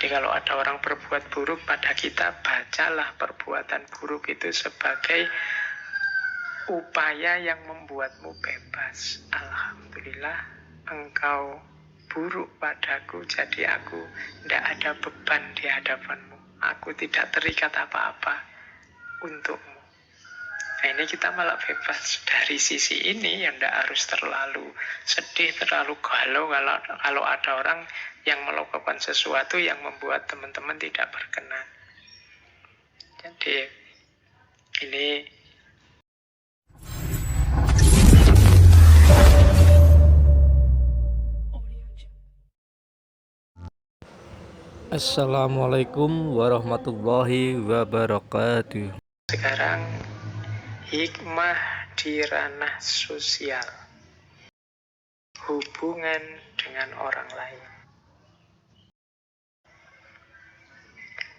Jadi kalau ada orang berbuat buruk pada kita, bacalah perbuatan buruk itu sebagai upaya yang membuatmu bebas. Alhamdulillah, engkau buruk padaku, jadi aku tidak ada beban di hadapanmu. Aku tidak terikat apa-apa untukmu. Nah, ini kita malah bebas dari sisi ini, yang tidak harus terlalu sedih, terlalu galau kalau ada orang yang melakukan sesuatu yang membuat teman-teman tidak berkenan. Jadi ini Assalamualaikum warahmatullahi wabarakatuh. sekarang hikmah di ranah sosial, hubungan dengan orang lain.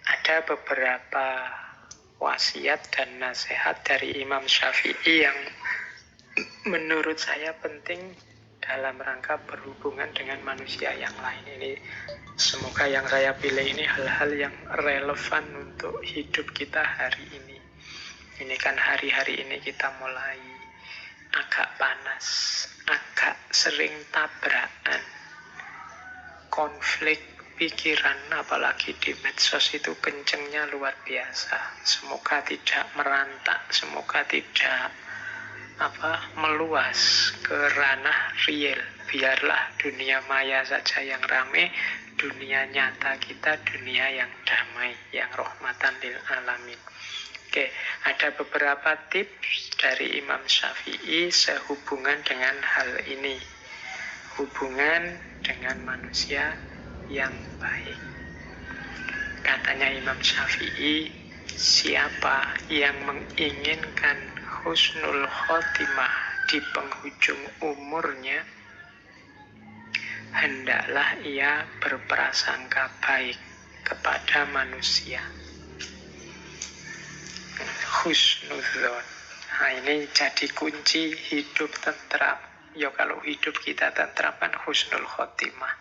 Ada beberapa wasiat dan nasihat dari Imam Syafi'i yang menurut saya penting dalam rangka berhubungan dengan manusia yang lain. Ini semoga yang saya pilih ini hal-hal yang relevan untuk hidup kita hari ini. Ini kan hari-hari ini kita mulai agak panas, agak sering tabrakan, konflik pikiran, apalagi di medsos itu kencengnya luar biasa. Semoga tidak merantak, semoga tidak meluas ke ranah real. Biarlah dunia maya saja yang rame, dunia nyata kita dunia yang damai, yang rahmatan lil alamin. Oke, ada beberapa tips dari Imam Syafi'i sehubungan dengan hal ini, hubungan dengan manusia yang baik. Katanya Imam Syafi'i, siapa yang menginginkan husnul khotimah di penghujung umurnya, hendaklah ia berprasangka baik kepada manusia. Husnudzon. Nah, ini jadi kunci hidup tentram. Ya kalau hidup kita tentram kan husnul khotimah.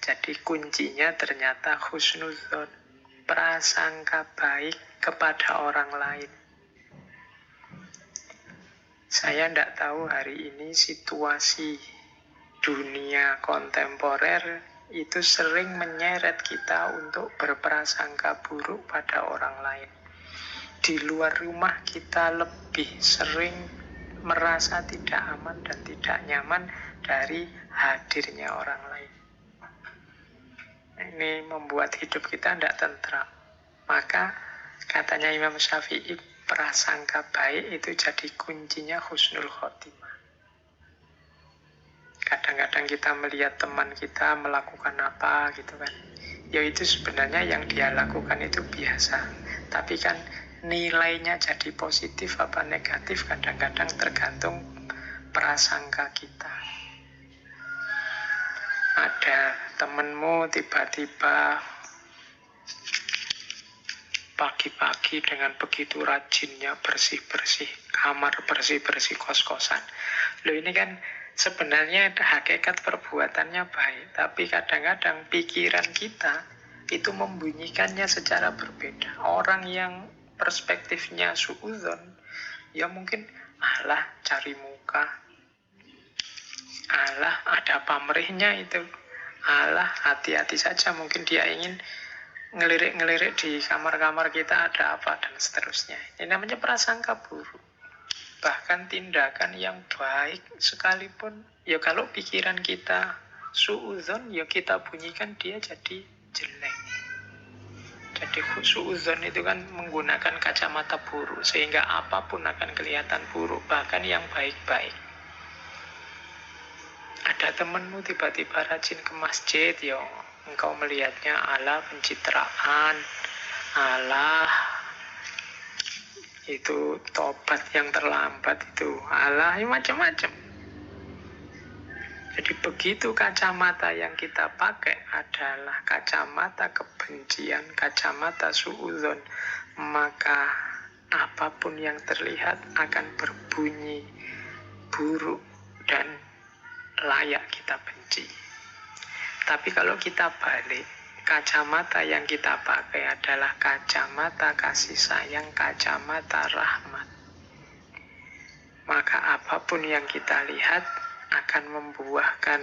Jadi kuncinya ternyata husnudzon, prasangka baik kepada orang lain. Saya tidak tahu hari ini situasi dunia kontemporer itu sering menyeret kita untuk berprasangka buruk pada orang lain. Di luar rumah kita lebih sering merasa tidak aman dan tidak nyaman dari hadirnya orang lain. Ini membuat hidup kita tidak tentram. Maka katanya Imam Syafi'i, prasangka baik itu jadi kuncinya husnul khotimah. Kadang-kadang kita melihat teman kita melakukan apa gitu kan, ya itu sebenarnya yang dia lakukan itu biasa, tapi kan nilainya jadi positif apa negatif kadang-kadang tergantung prasangka kita. Ada temenmu tiba-tiba pagi-pagi dengan begitu rajinnya bersih-bersih kamar, bersih-bersih kos-kosan. Loh, ini kan sebenarnya hakikat perbuatannya baik, tapi kadang-kadang pikiran kita itu membunyikannya secara berbeda. Orang yang perspektifnya suudzon, ya mungkin alah cari muka, alah ada pamrihnya itu, alah hati-hati saja, mungkin dia ingin ngelirik-ngelirik di kamar-kamar kita ada apa dan seterusnya. Ini namanya prasangka buruk. Bahkan tindakan yang baik sekalipun, ya kalau pikiran kita suudzon, ya kita bunyikan dia jadi jelek. Jadi suudzon itu kan menggunakan kacamata buruk, sehingga apapun akan kelihatan buruk, bahkan yang baik-baik. Ada temenmu tiba-tiba rajin ke masjid, ya engkau melihatnya ala pencitraan, ala itu tobat yang terlambat itu, ala macam-macam. Jadi begitu kacamata yang kita pakai adalah kacamata kebencian, kacamata suudzon, maka apapun yang terlihat akan berbunyi buruk dan layak kita benci. Tapi kalau kita balik, kacamata yang kita pakai adalah kacamata kasih sayang, kacamata rahmat, maka apapun yang kita lihat akan membuahkan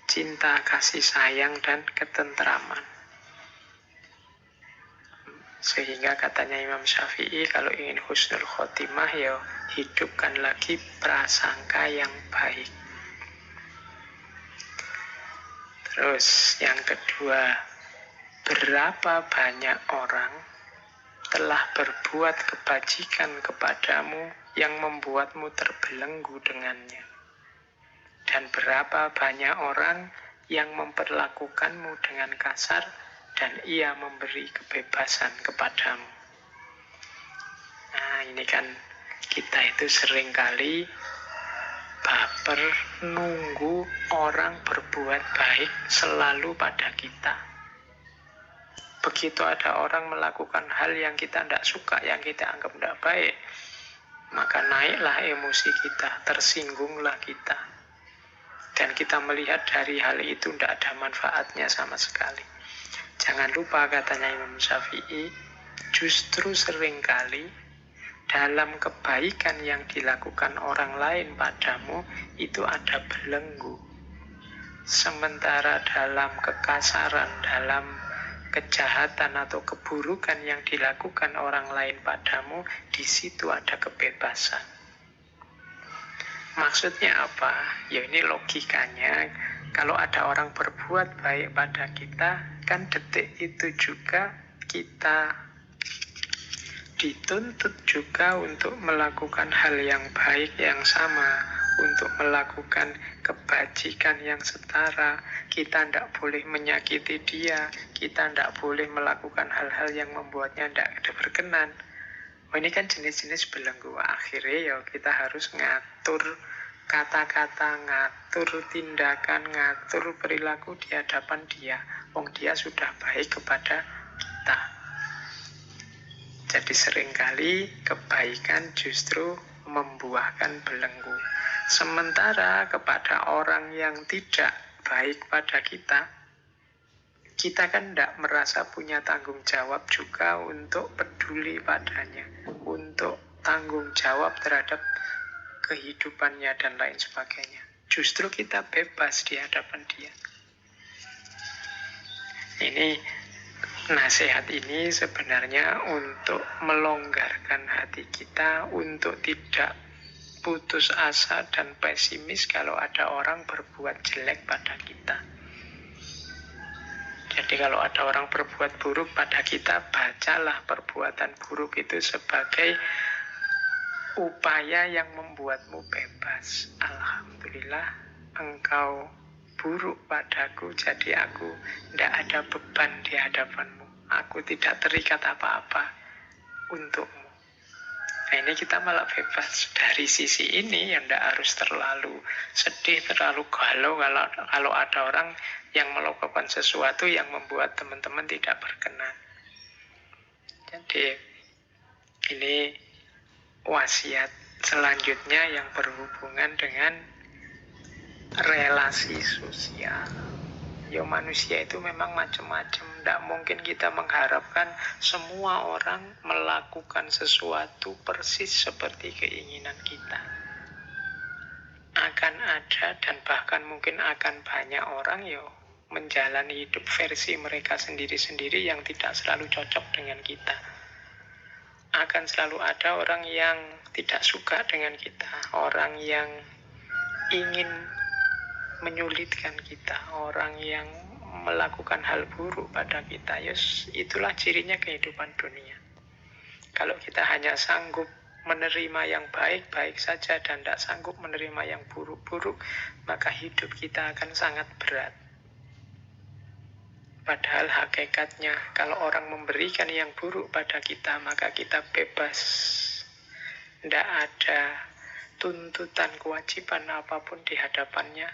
cinta, kasih sayang, dan ketentraman. Sehingga katanya Imam Syafi'i, kalau ingin husnul khotimah, ya hidupkan lagi prasangka yang baik. Terus yang kedua, berapa banyak orang telah berbuat kebajikan kepadamu yang membuatmu terbelenggu dengannya, dan berapa banyak orang yang memperlakukanmu dengan kasar dan ia memberi kebebasan kepadamu. Nah, ini kan kita itu seringkali baper nunggu orang berbuat baik selalu pada kita. Begitu ada orang melakukan hal yang kita tidak suka, yang kita anggap tidak baik, maka naiklah emosi kita, tersinggunglah kita. Dan kita melihat dari hal itu tidak ada manfaatnya sama sekali. Jangan lupa katanya Imam Syafi'i, justru seringkali dalam kebaikan yang dilakukan orang lain padamu itu ada belenggu. Sementara dalam kekasaran, dalam kejahatan atau keburukan yang dilakukan orang lain padamu, di situ ada kebebasan. Maksudnya apa? Ya ini logikanya, kalau ada orang berbuat baik pada kita, kan detik itu juga kita dituntut juga untuk melakukan hal yang baik yang sama, untuk melakukan kebajikan yang setara. Kita tidak boleh menyakiti dia, kita tidak boleh melakukan hal-hal yang membuatnya tidak berkenan. Ini kan jenis-jenis belenggu. Akhirnya ya kita harus ngatur kata-kata, ngatur tindakan, ngatur perilaku di hadapan dia. Wong dia sudah baik kepada kita. Jadi seringkali kebaikan justru membuahkan belenggu. Sementara kepada orang yang tidak baik pada kita, kita kan tidak merasa punya tanggung jawab juga untuk peduli padanya, untuk tanggung jawab terhadap kehidupannya dan lain sebagainya. Justru kita bebas di hadapan dia. Ini nasihat ini sebenarnya untuk melonggarkan hati kita, untuk tidak putus asa dan pesimis kalau ada orang berbuat jelek pada kita. Jadi kalau ada orang berbuat buruk pada kita, bacalah perbuatan buruk itu sebagai upaya yang membuatmu bebas. Alhamdulillah, engkau buruk padaku, jadi aku tidak ada beban di hadapanmu. Aku tidak terikat apa-apa untukmu. Nah, ini kita malah bebas dari sisi ini, yang tidak harus terlalu sedih, terlalu galau kalau ada orang yang melakukan sesuatu yang membuat teman-teman tidak berkenan. Jadi ini wasiat selanjutnya yang berhubungan dengan relasi sosial. Ya manusia itu memang macam-macam. Tidak mungkin kita mengharapkan semua orang melakukan sesuatu persis seperti keinginan kita. Akan ada dan bahkan mungkin akan banyak orang ya menjalani hidup versi mereka sendiri-sendiri yang tidak selalu cocok dengan kita. Akan selalu ada orang yang tidak suka dengan kita, orang yang ingin menyulitkan kita, orang yang melakukan hal buruk pada kita. Yes, itulah cirinya kehidupan dunia. Kalau kita hanya sanggup menerima yang baik-baik saja dan tidak sanggup menerima yang buruk-buruk, maka hidup kita akan sangat berat. Padahal hakikatnya kalau orang memberikan yang buruk pada kita, maka kita bebas. Tidak ada tuntutan kewajiban apapun di hadapannya.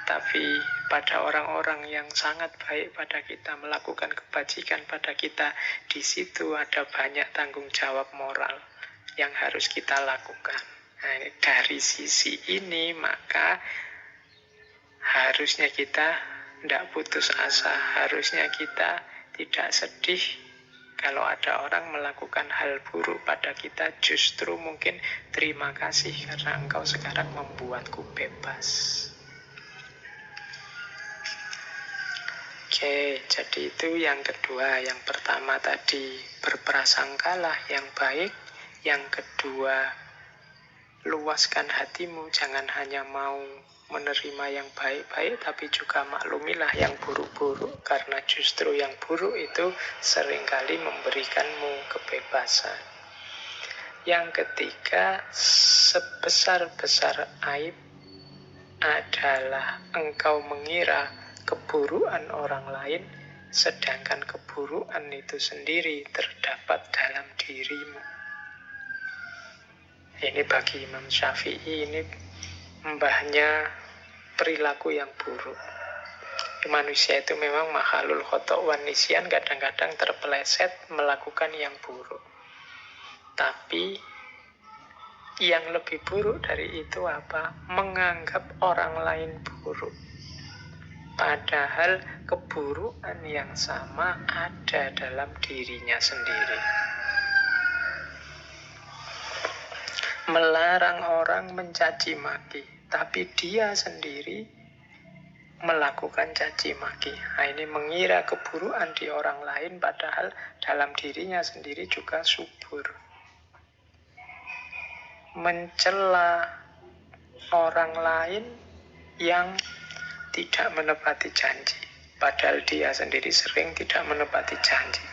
Tapi pada orang-orang yang sangat baik pada kita, melakukan kebajikan pada kita, di situ ada banyak tanggung jawab moral yang harus kita lakukan. Nah, dari sisi ini maka harusnya kita tidak putus asa. Harusnya kita tidak sedih kalau ada orang melakukan hal buruk pada kita. Justru mungkin terima kasih karena engkau sekarang membuatku bebas. Oke, jadi itu yang kedua. Yang pertama tadi berprasangkalah yang baik. Yang kedua, luaskan hatimu, jangan hanya mau menerima yang baik-baik, tapi juga maklumilah yang buruk-buruk, karena justru yang buruk itu seringkali memberikanmu kebebasan. Yang ketiga, sebesar-besar aib adalah engkau mengira keburukan orang lain, sedangkan keburukan itu sendiri terdapat dalam dirimu. Ini bagi Imam Syafi'i, ini mbahnya perilaku yang buruk. Manusia itu memang makhluk khotok wan nisyan, kadang-kadang terpeleset melakukan yang buruk. Tapi yang lebih buruk dari itu apa? Menganggap orang lain buruk. Padahal keburukan yang sama ada dalam dirinya sendiri. Melarang orang mencaci maki, tapi dia sendiri melakukan caci maki. Nah, ini mengira keburukan di orang lain, padahal dalam dirinya sendiri juga subur. Mencela orang lain yang tidak menepati janji, padahal dia sendiri sering tidak menepati janji.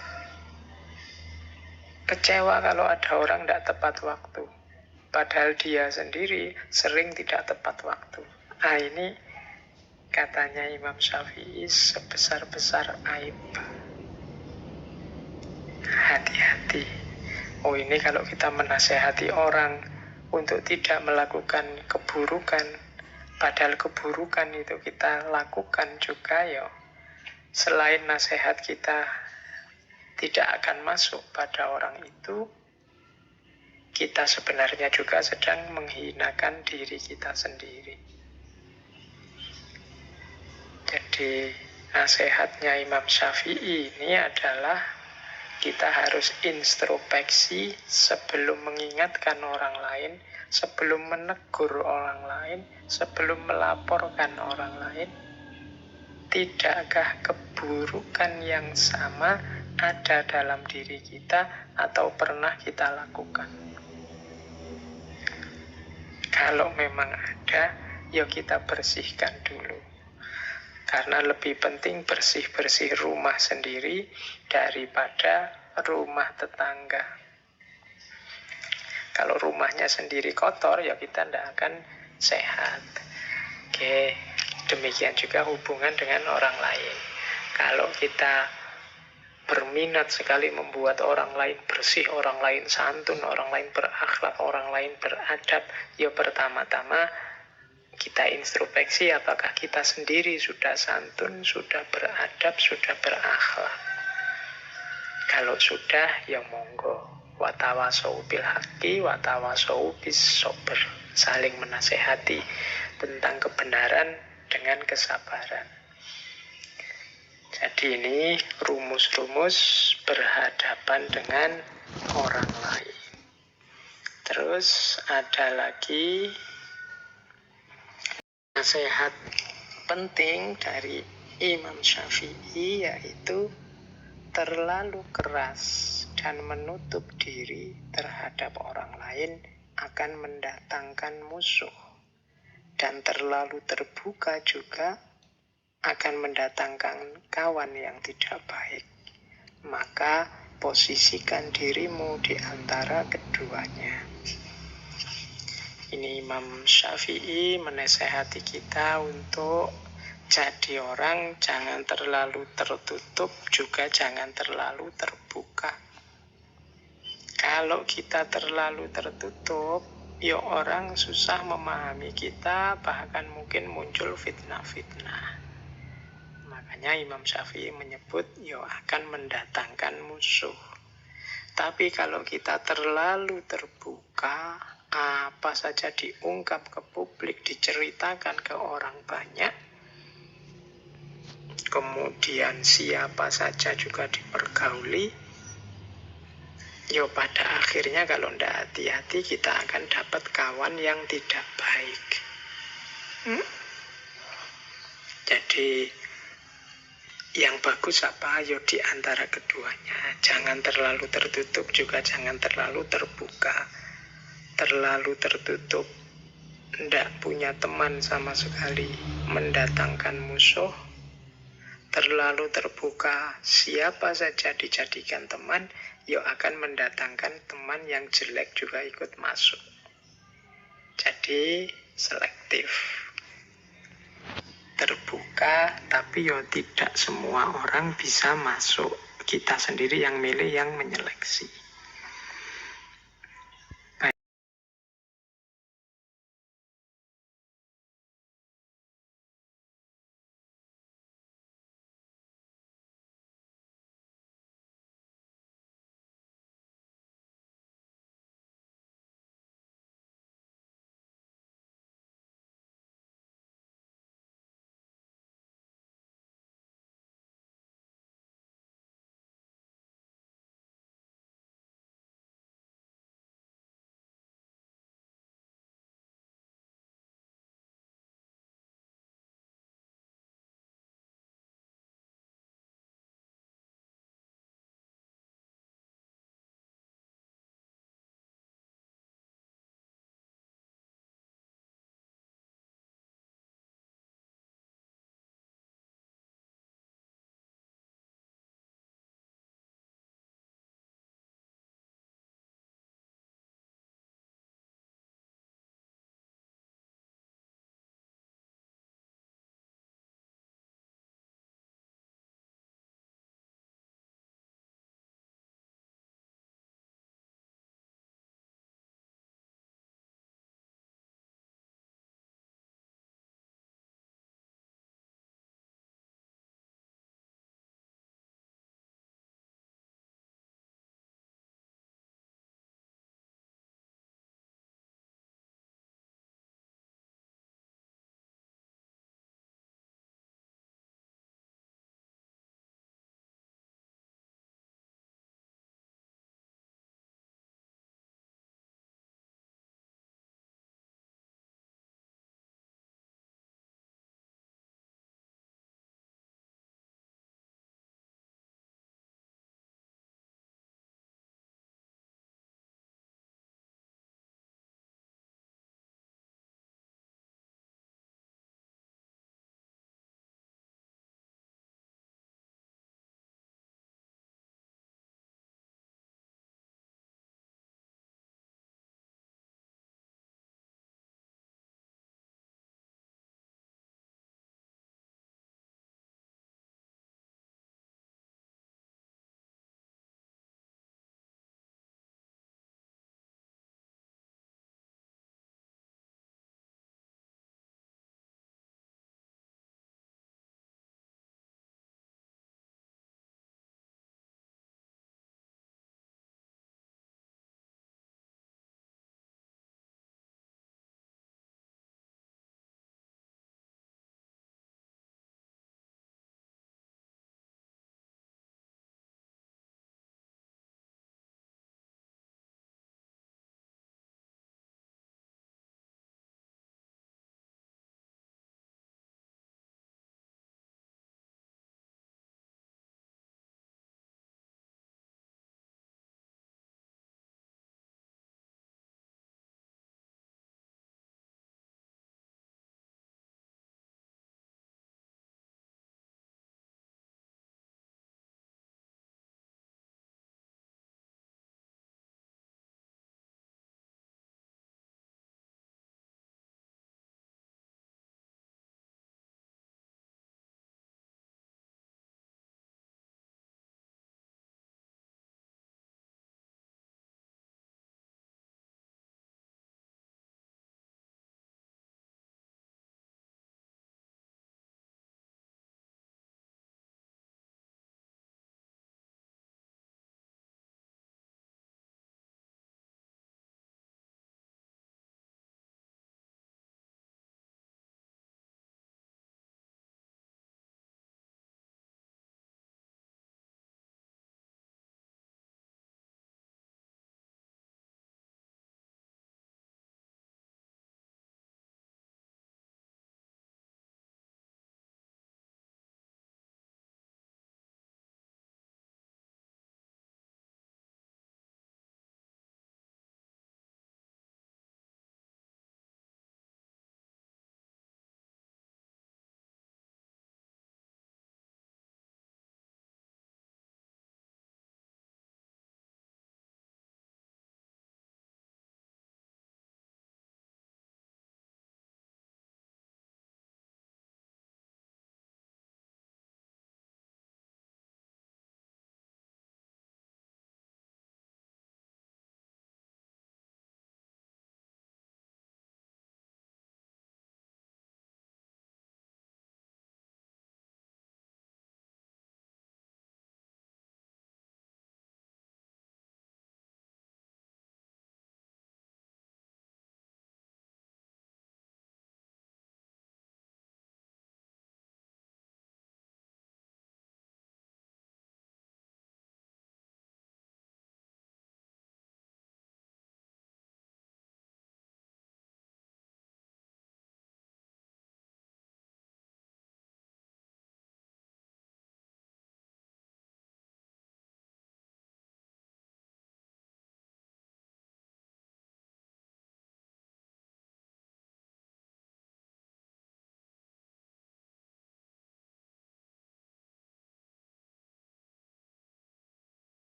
Kecewa kalau ada orang tidak tepat waktu, padahal dia sendiri sering tidak tepat waktu. Nah, ini katanya Imam Syafi'i sebesar-besar aib. Hati-hati. Oh, ini kalau kita menasehati orang untuk tidak melakukan keburukan, padahal keburukan itu kita lakukan juga, ya. Selain nasihat kita tidak akan masuk pada orang itu, kita sebenarnya juga sedang menghinakan diri kita sendiri. Jadi nasihatnya Imam Syafi'i ini adalah kita harus introspeksi sebelum mengingatkan orang lain, sebelum menegur orang lain, sebelum melaporkan orang lain. Tidakkah keburukan yang sama ada dalam diri kita atau pernah kita lakukan? Kalau memang ada, yuk kita bersihkan dulu. Karena lebih penting bersih-bersih rumah sendiri daripada rumah tetangga. Kalau rumahnya sendiri kotor, ya kita tidak akan sehat. Oke, demikian juga hubungan dengan orang lain. Kalau kita berminat sekali membuat orang lain bersih, orang lain santun, orang lain berakhlak, orang lain beradab, ya pertama-tama kita introspeksi apakah kita sendiri sudah santun, sudah beradab, sudah berakhlak. Kalau sudah, ya monggo. Watawasau bil haqqi, watawasau bis sabr. Saling menasehati tentang kebenaran dengan kesabaran. Jadi ini rumus-rumus berhadapan dengan orang lain. Terus ada lagi nasihat penting dari Imam Syafi'i, yaitu terlalu keras dan menutup diri terhadap orang lain akan mendatangkan musuh, dan terlalu terbuka juga akan mendatangkan kawan yang tidak baik. Maka posisikan dirimu di antara keduanya. Ini Imam Syafi'i menasehati kita untuk jadi orang jangan terlalu tertutup, juga jangan terlalu terbuka. Kalau kita terlalu tertutup, ya orang susah memahami kita, bahkan mungkin muncul fitnah-fitnah. Makanya Imam Syafi'i menyebut ya akan mendatangkan musuh. Tapi kalau kita terlalu terbuka, apa saja diungkap ke publik, diceritakan ke orang banyak, kemudian siapa saja juga dipergauli, yo pada akhirnya kalau ndak hati-hati kita akan dapat kawan yang tidak baik. Jadi yang bagus apa? Yo di antara keduanya. Jangan terlalu tertutup, juga jangan terlalu terbuka. Terlalu tertutup, ndak punya teman sama sekali, mendatangkan musuh. Terlalu terbuka, siapa saja dijadikan teman, yo akan mendatangkan teman yang jelek juga ikut masuk. Jadi selektif, terbuka, tapi yo tidak semua orang bisa masuk. Kita sendiri yang milih, yang menyeleksi.